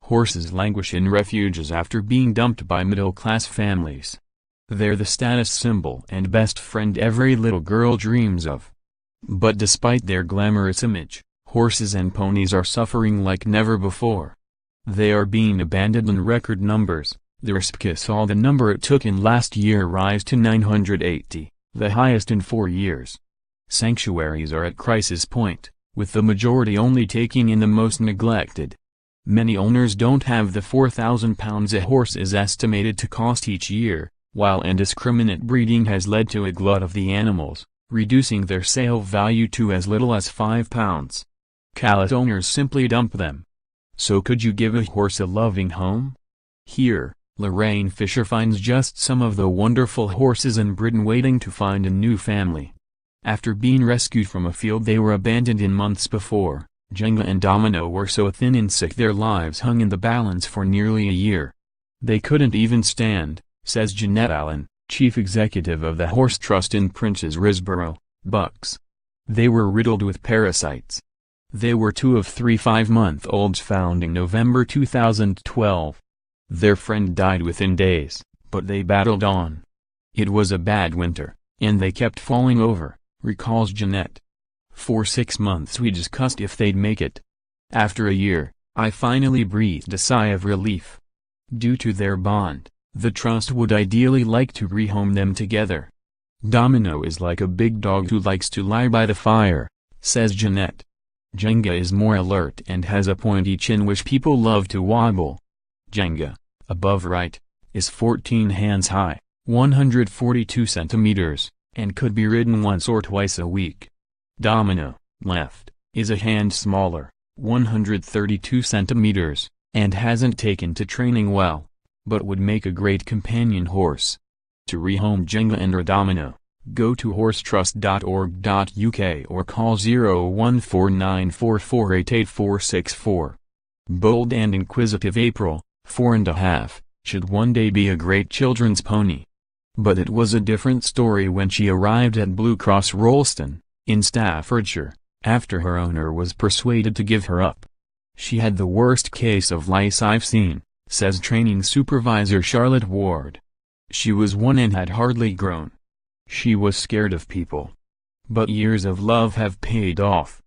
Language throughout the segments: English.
Horses languish in refuges after being dumped by middle-class families. They're the status symbol and best friend every little girl dreams of. But despite their glamorous image, horses and ponies are suffering like never before. They are being abandoned in record numbers. The RSPCA saw the number it took in last year rise to 980, the highest in 4 years. Sanctuaries are at crisis point, with the majority only taking in the most neglected. Many owners don't have the £4,000 a horse is estimated to cost each year, while indiscriminate breeding has led to a glut of the animals, reducing their sale value to as little as £5. Callous owners simply dump them. So could you give a horse a loving home? Here, Lorraine Fisher finds just some of the wonderful horses in Britain waiting to find a new family. After being rescued from a field they were abandoned in months before, Jenga and Domino were so thin and sick their lives hung in the balance for nearly a year. They couldn't even stand, says Jeanette Allen, chief executive of the Horse Trust in Princes Risborough, Bucks. They were riddled with parasites. They were 2 of 3 5-month-olds found in November 2012. Their friend died within days, but they battled on. It was a bad winter, and they kept falling over, recalls Jeanette. For 6 months we discussed if they'd make it. After a year, I finally breathed a sigh of relief. Due to their bond, the trust would ideally like to rehome them together. Domino is like a big dog who likes to lie by the fire, says Jeanette. Jenga is more alert and has a pointy chin which people love to wobble. Jenga, above right, is 14 hands high, 142 centimeters, and could be ridden once or twice a week. Domino, left, is a hand smaller, 132 centimeters, and hasn't taken to training well, but would make a great companion horse. To rehome Jenga and or Domino, go to horsetrust.org.uk or call 01494488464. Bold and inquisitive April, 4½, should one day be a great children's pony. But it was a different story when she arrived at Blue Cross Rolleston, in Staffordshire, after her owner was persuaded to give her up. She had the worst case of lice I've seen, says training supervisor Charlotte Ward. She was 1 and had hardly grown. She was scared of people. But years of love have paid off.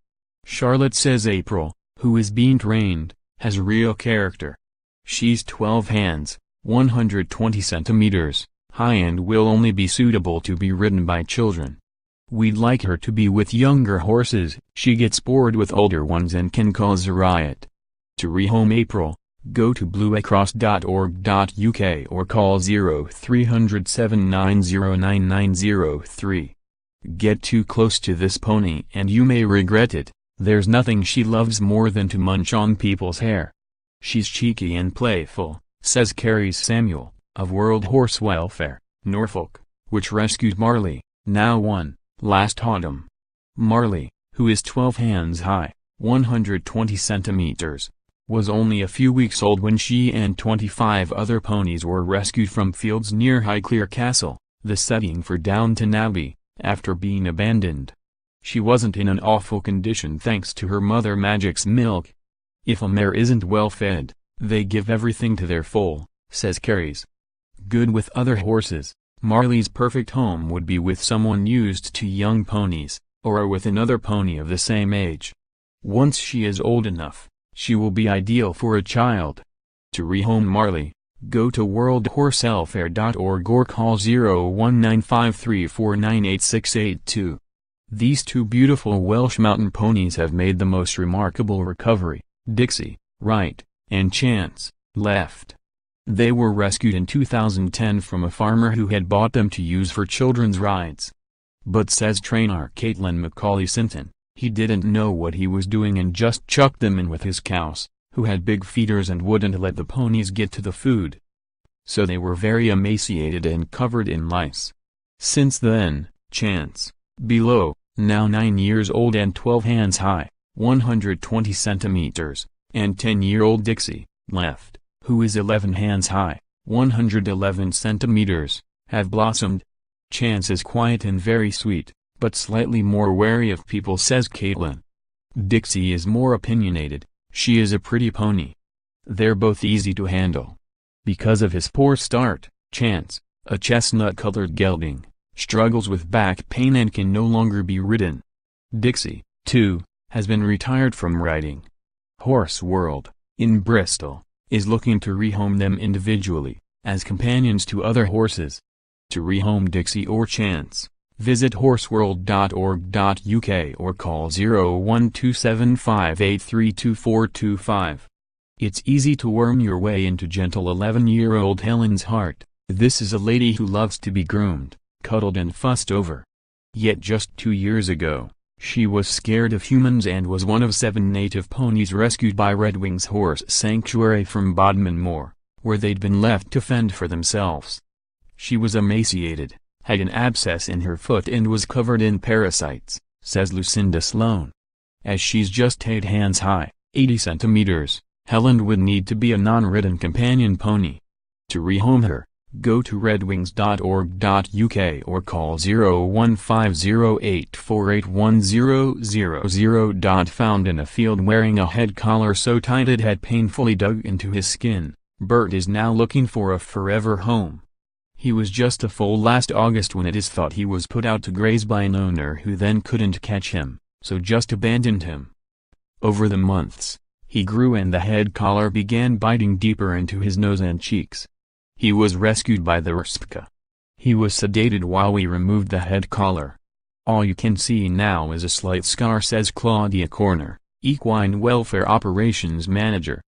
Charlotte says April, who is being trained, has real character. She's 12 hands, 120 centimeters, high and will only be suitable to be ridden by children. We'd like her to be with younger horses, she gets bored with older ones and can cause a riot. To rehome April, go to bluecross.org.uk or call 0300 790 9903. Get too close to this pony and you may regret it. There's nothing she loves more than to munch on people's hair. She's cheeky and playful, says Carrie Samuel, of World Horse Welfare, Norfolk, which rescued Marley, now 1, last autumn. Marley, who is 12 hands high, 120 centimeters, was only a few weeks old when she and 25 other ponies were rescued from fields near Highclere Castle, the setting for Downton Abbey, after being abandoned. She wasn't in an awful condition thanks to her mother Magic's milk. If a mare isn't well fed, they give everything to their foal, says Carries. Good with other horses, Marley's perfect home would be with someone used to young ponies, or with another pony of the same age. Once she is old enough, she will be ideal for a child. To rehome Marley, go to worldhorseelfare.org or call 01953498682. These 2 beautiful Welsh mountain ponies have made the most remarkable recovery, Dixie, right, and Chance, left. They were rescued in 2010 from a farmer who had bought them to use for children's rides. But says trainer Caitlin Macaulay-Sinton, he didn't know what he was doing and just chucked them in with his cows, who had big feeders and wouldn't let the ponies get to the food. So they were very emaciated and covered in lice. Since then, Chance, below, now 9 years old and 12 hands high, 120 centimeters, and 10-year-old Dixie, left, who is 11 hands high, 111 centimeters, have blossomed. Chance is quiet and very sweet, but slightly more wary of people, says Caitlin. Dixie is more opinionated. She is a pretty pony. They're both easy to handle. Because of his poor start, Chance, a chestnut-colored gelding, struggles with back pain and can no longer be ridden. Dixie, too, has been retired from riding. Horse World, in Bristol, is looking to rehome them individually, as companions to other horses. To rehome Dixie or Chance, visit horseworld.org.uk or call 01275832425. It's easy to worm your way into gentle 11-year-old Helen's heart. This is a lady who loves to be groomed, cuddled and fussed over. Yet just 2 years ago, she was scared of humans and was one of 7 native ponies rescued by Red Wings Horse Sanctuary from Bodmin Moor, where they'd been left to fend for themselves. She was emaciated, had an abscess in her foot and was covered in parasites, says Lucinda Sloan. As she's just 8 hands high, 80 centimeters, Helen would need to be a non-ridden companion pony. To rehome her, go to redwings.org.uk or call 01508481000. Found in a field wearing a head collar so tight it had painfully dug into his skin, Bert is now looking for a forever home. He was just a foal last August when it is thought he was put out to graze by an owner who then couldn't catch him, so just abandoned him. Over the months, he grew and the head collar began biting deeper into his nose and cheeks. He was rescued by the RSPCA. He was sedated while we removed the head collar. All you can see now is a slight scar, says Claudia Corner, Equine Welfare Operations Manager.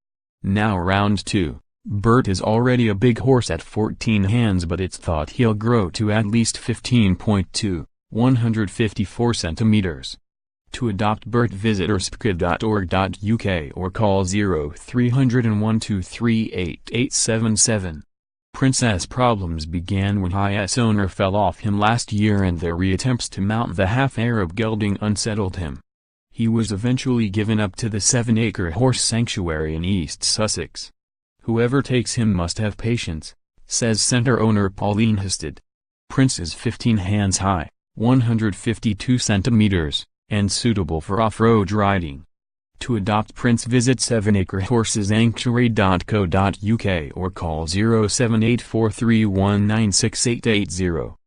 Now round 2, Bert is already a big horse at 14 hands, but it's thought he'll grow to at least 15.2, 154 centimeters. To adopt Bert, visit rspca.org.uk or call 0301 238 Princess problems began when his owner fell off him last year and their reattempts to mount the half-Arab gelding unsettled him. He was eventually given up to the 7-acre horse sanctuary in East Sussex. Whoever takes him must have patience, says centre owner Pauline Husted. Prince is 15 hands high, 152 centimeters, and suitable for off-road riding. To adopt Prince, visit 7acrehorsesanctuary.co.uk or call 07843196880.